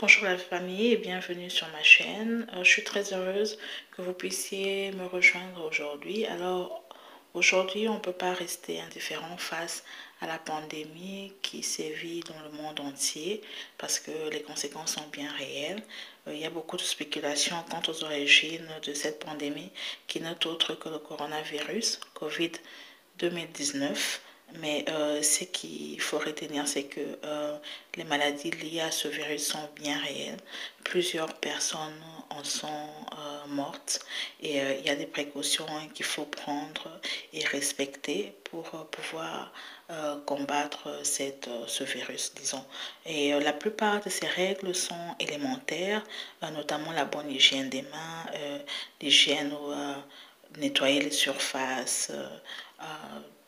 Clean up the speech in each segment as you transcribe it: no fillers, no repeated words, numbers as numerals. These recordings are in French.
Bonjour la famille et bienvenue sur ma chaîne. Je suis très heureuse que vous puissiez me rejoindre aujourd'hui. Alors aujourd'hui, on ne peut pas rester indifférent face à la pandémie qui sévit dans le monde entier parce que les conséquences sont bien réelles. Il y a beaucoup de spéculations quant aux origines de cette pandémie qui n'est autre que le coronavirus, Covid-2019. Mais ce qu'il faut retenir, c'est que les maladies liées à ce virus sont bien réelles. Plusieurs personnes en sont mortes et il y a des précautions qu'il faut prendre et respecter pour pouvoir combattre ce virus, disons. Et la plupart de ces règles sont élémentaires, notamment la bonne hygiène des mains, l'hygiène ou nettoyer les surfaces,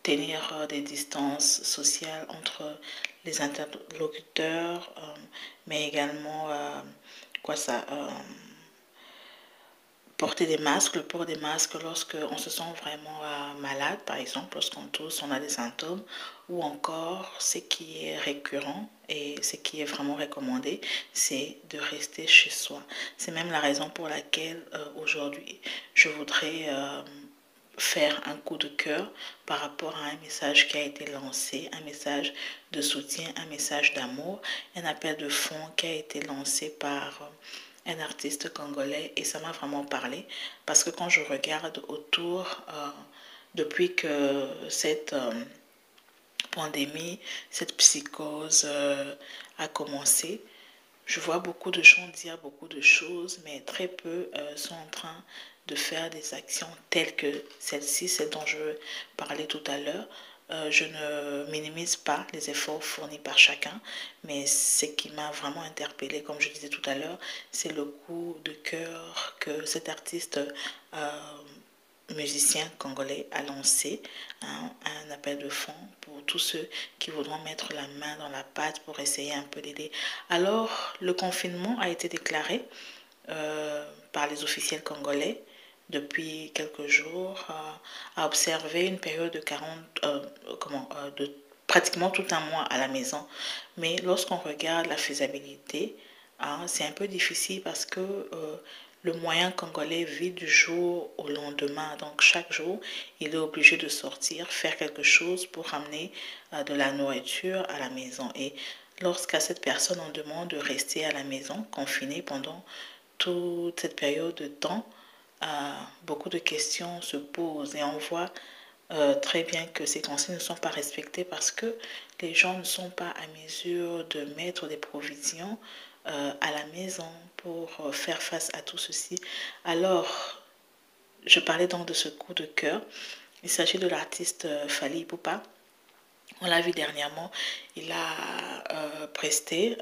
tenir des distances sociales entre les interlocuteurs, mais également quoi ça, porter des masques, le port des masques lorsque on se sent vraiment malade, par exemple, lorsqu'on tousse, on a des symptômes, ou encore ce qui est récurrent et ce qui est vraiment recommandé, c'est de rester chez soi. C'est même la raison pour laquelle aujourd'hui, je voudrais faire un coup de cœur par rapport à un message qui a été lancé, un message de soutien, un message d'amour, un appel de fonds qui a été lancé par un artiste congolais et ça m'a vraiment parlé parce que quand je regarde autour, depuis que cette pandémie, cette psychose a commencé, je vois beaucoup de gens dire beaucoup de choses, mais très peu sont en train de faire des actions telles que celle-ci, celle dont je parlais tout à l'heure. Je ne minimise pas les efforts fournis par chacun, mais ce qui m'a vraiment interpellée, comme je disais tout à l'heure, c'est le coup de cœur que cet artiste musicien congolais a lancé, un appel de fonds pour tous ceux qui voudront mettre la main dans la pâte pour essayer un peu d'aider. Alors, le confinement a été déclaré par les officiels congolais depuis quelques jours, à observer une période de 40, de pratiquement tout un mois à la maison. Mais lorsqu'on regarde la faisabilité, c'est un peu difficile parce que le moyen congolais vit du jour au lendemain. Donc chaque jour, il est obligé de sortir, faire quelque chose pour ramener de la nourriture à la maison. Et lorsqu'à cette personne, on demande de rester à la maison, confinée pendant toute cette période de temps, beaucoup de questions se posent et on voit très bien que ces consignes ne sont pas respectées parce que les gens ne sont pas à mesure de mettre des provisions à la maison pour faire face à tout ceci. Alors, je parlais donc de ce coup de cœur. Il s'agit de l'artiste Fally Ipupa. On l'a vu dernièrement, il a presté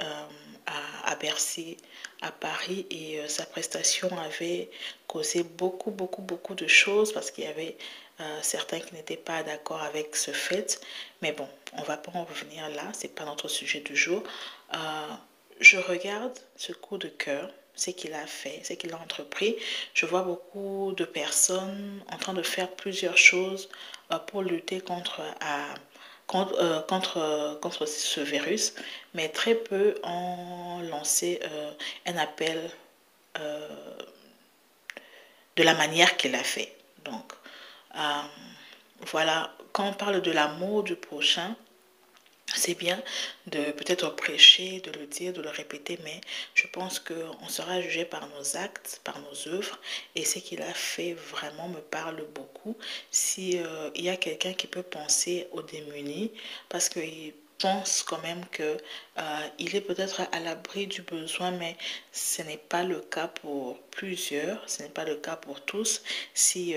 à Bercy, à Paris, et sa prestation avait causé beaucoup de choses parce qu'il y avait certains qui n'étaient pas d'accord avec ce fait. Mais bon, on ne va pas en revenir là, ce n'est pas notre sujet du jour. Je regarde ce coup de cœur, ce qu'il a fait, ce qu'il a entrepris. Je vois beaucoup de personnes en train de faire plusieurs choses pour lutter contre ce virus, mais très peu ont lancé un appel euh, de la manière qu'il a fait. Donc, euh, voilà, quand on parle de l'amour du prochain, c'est bien de peut-être prêcher, de le dire, de le répéter, mais je pense qu'on sera jugé par nos actes, par nos œuvres, et ce qu'il a fait vraiment me parle beaucoup. Si il y a quelqu'un qui peut penser aux démunis, parce qu'il pense quand même que il est peut-être à l'abri du besoin, mais ce n'est pas le cas pour plusieurs, ce n'est pas le cas pour tous. Si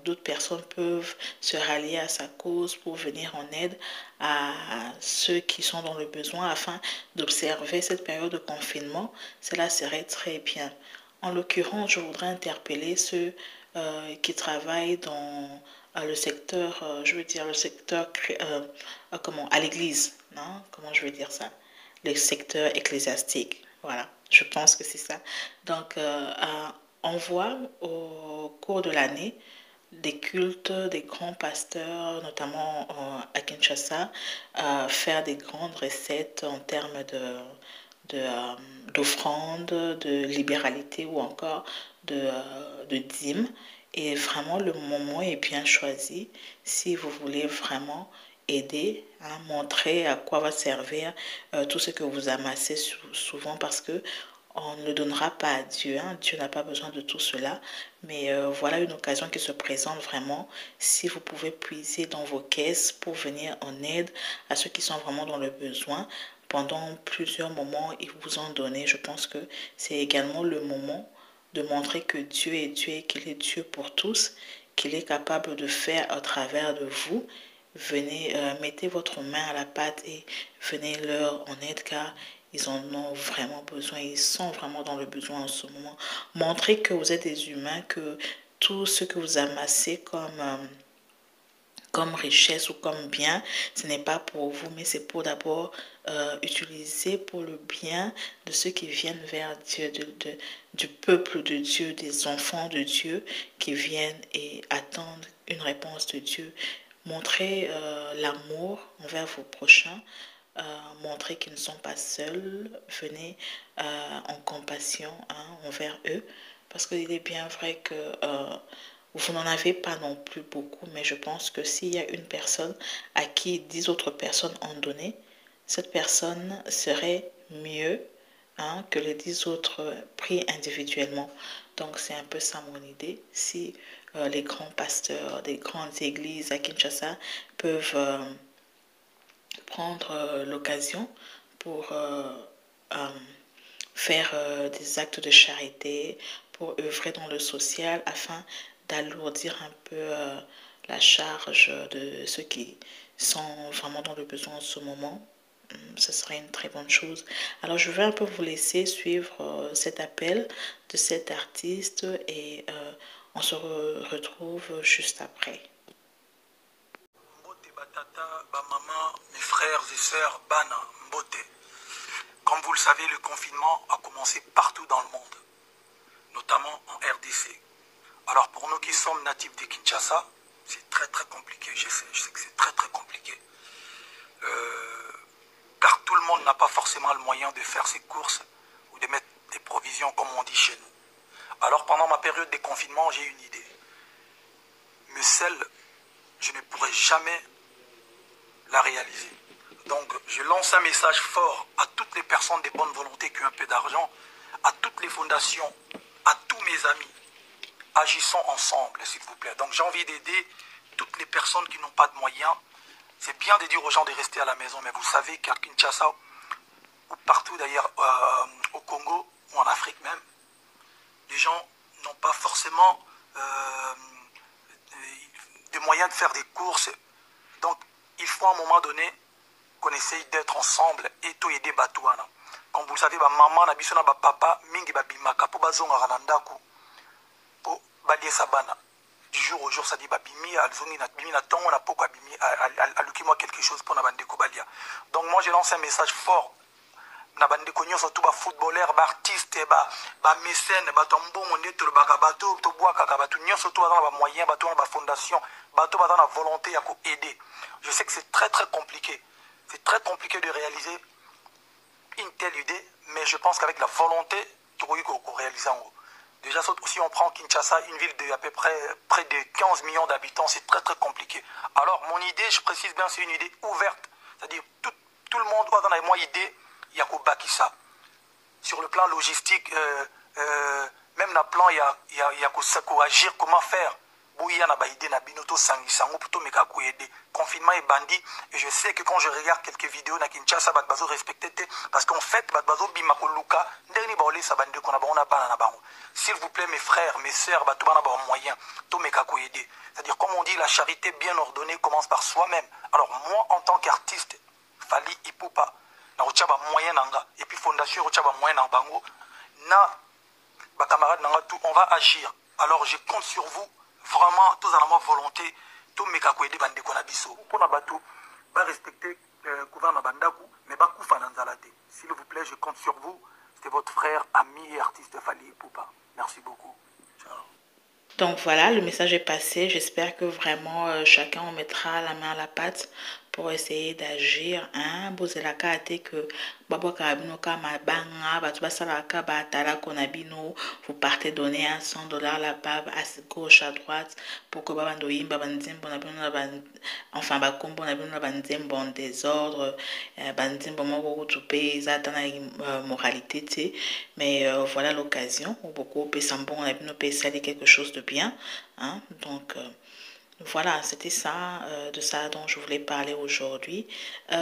d'autres personnes peuvent se rallier à sa cause pour venir en aide à ceux qui sont dans le besoin afin d'observer cette période de confinement, cela serait très bien. En l'occurrence, je voudrais interpeller ceux qui travaillent dans le secteur, je veux dire le secteur comment, à l'église, non? Comment je veux dire ça? Le secteur ecclésiastique. Voilà, je pense que c'est ça. Donc, on voit au cours de l'année des cultes, des grands pasteurs, notamment à Kinshasa, faire des grandes recettes en termes d'offrande, de libéralité ou encore de dîme. Et vraiment, le moment est bien choisi si vous voulez vraiment aider, hein, montrer à quoi va servir tout ce que vous amassez souvent parce que on ne le donnera pas à Dieu. Hein. Dieu n'a pas besoin de tout cela. Mais voilà une occasion qui se présente vraiment si vous pouvez puiser dans vos caisses pour venir en aide à ceux qui sont vraiment dans le besoin. Pendant plusieurs moments, ils vous ont donné. Je pense que c'est également le moment de montrer que Dieu est Dieu et qu'il est Dieu pour tous, qu'il est capable de faire à travers de vous. Venez, mettez votre main à la pâte et venez leur en aide car ils en ont vraiment besoin. Ils sont vraiment dans le besoin en ce moment. Montrez que vous êtes des humains, que tout ce que vous amassez comme richesse ou comme bien, ce n'est pas pour vous, mais c'est pour d'abord utiliser pour le bien de ceux qui viennent vers Dieu, du peuple de Dieu, des enfants de Dieu qui viennent et attendent une réponse de Dieu. Montrez l'amour envers vos prochains, montrer qu'ils ne sont pas seuls, venez en compassion, hein, envers eux, parce qu'il est bien vrai que vous n'en avez pas non plus beaucoup, mais je pense que s'il y a une personne à qui 10 autres personnes ont donné, cette personne serait mieux, hein, que les 10 autres pris individuellement. Donc c'est un peu ça mon idée. Si les grands pasteurs des grandes églises à Kinshasa peuvent prendre l'occasion pour faire des actes de charité, pour œuvrer dans le social afin d'alourdir un peu la charge de ceux qui sont vraiment dans le besoin en ce moment. Ce serait une très bonne chose. Alors je vais un peu vous laisser suivre cet appel de cet artiste et on se retrouve juste après. Batata, maman, mes frères et sœurs, Bana, Mbote. Comme vous le savez, le confinement a commencé partout dans le monde, notamment en RDC. Alors pour nous qui sommes natifs de Kinshasa, c'est très compliqué, je sais que c'est très compliqué. Car tout le monde n'a pas forcément le moyen de faire ses courses ou de mettre des provisions comme on dit chez nous. Alors pendant ma période de confinement, j'ai une idée. Mais celle, je ne pourrai jamais la réaliser. Donc je lance un message fort à toutes les personnes de bonne volonté qui ont un peu d'argent, à toutes les fondations, à tous mes amis. Agissons ensemble, s'il vous plaît. Donc j'ai envie d'aider toutes les personnes qui n'ont pas de moyens. C'est bien de dire aux gens de rester à la maison, mais vous savez qu'à Kinshasa, ou partout d'ailleurs au Congo, ou en Afrique même, les gens n'ont pas forcément des moyens de faire des courses. Donc il faut à un moment donné qu'on essaye d'être ensemble et tout aider Batouana. Comme vous le savez, maman, na papa, mingi babimaka, po bazonga ranandaku, po balie sabana. Du jour au jour, ça dit babimi, alzongi na bimi na tongo na poko abimi, aluki-moi quelque chose pour nabandeko balia. Donc moi, je lance un message fort. Nabandeko nyo surtout ba footballeur, ba artiste, ba mécène, ba tombongo ndeto le baka bato, to bois kaka bato nyo surtout dans ba moyen, bato dans ba fondation, bato dans la volonté à aider. Je sais que c'est très compliqué. C'est très compliqué de réaliser une telle idée, mais je pense qu'avec la volonté, tu peux réaliser en haut. Déjà, si on prend Kinshasa, une ville de à peu près de 15 millions d'habitants, c'est très compliqué. Alors, mon idée, je précise bien, c'est une idée ouverte. C'est-à-dire, tout le monde doit dans la moindre idée, il y a qu'au Bakissa. Sur le plan logistique, même dans le plan, il y a qu'au agir, comment faire. Confinement est bandit et je sais que quand je regarde quelques vidéos na Kinshasa batbazo respecté parce qu'en fait batbazo bimako luka ndeni baolé sa bande qu'on a bon bana na bango. S'il vous plaît mes frères, mes sœurs, bato bana ba moyen to meka ko aider. C'est-à-dire comme on dit la charité bien ordonnée commence par soi-même. Alors moi en tant qu'artiste Fally Ipupa na ochaba moyen nanga et puis fondation ochaba moyen na bango na ba camarade nanga tout on va agir. Alors je compte sur vous. Vraiment, tous en volonté, tout mes cas de bande qu'on a biso. Pour la bateau, va respecter gouvernement bandaku, mais va koufa nanzalate. S'il vous plaît, je compte sur vous. C'était votre frère, ami et artiste Fally Ipupa. Merci beaucoup. Ciao. Donc voilà, le message est passé. J'espère que vraiment chacun on mettra la main à la pâte pour essayer d'agir. Hein? Bozela kate que babo karabino kama banga, batu basala kaba tala konabino, vous partez donner un $100 là-bas, à gauche, à droite, pour que baba ndoyimba banzimbo na bino enfin bakombo na bino na banzimbo en désordre, banzimbo moko kutupe zata na moralité te, mais voilà l'occasion où beaucoup peut s'embon na bino peut salir quelque chose de bien, hein? Donc voilà, c'était ça, de ça dont je voulais parler aujourd'hui.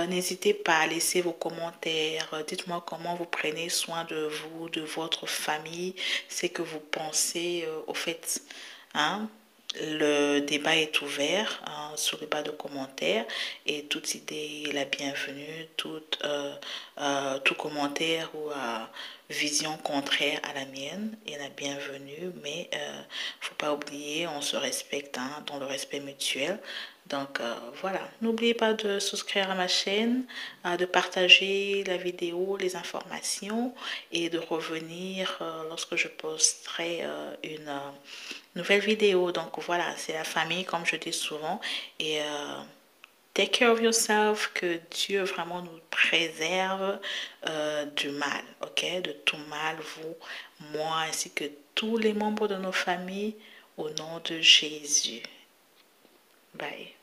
N'hésitez pas à laisser vos commentaires. Dites-moi comment vous prenez soin de vous, de votre famille, ce que vous pensez au fait. Hein? Le débat est ouvert sur le bas de commentaires et toute idée est la bienvenue, tout commentaire ou vision contraire à la mienne est la bienvenue, mais faut pas oublier, on se respecte dans le respect mutuel. Donc voilà, n'oubliez pas de souscrire à ma chaîne, de partager la vidéo, les informations et de revenir lorsque je posterai une nouvelle vidéo. Donc voilà, c'est la famille comme je dis souvent et take care of yourself, que Dieu vraiment nous préserve du mal, ok, de tout mal, vous, moi ainsi que tous les membres de nos familles, au nom de Jésus. Bye.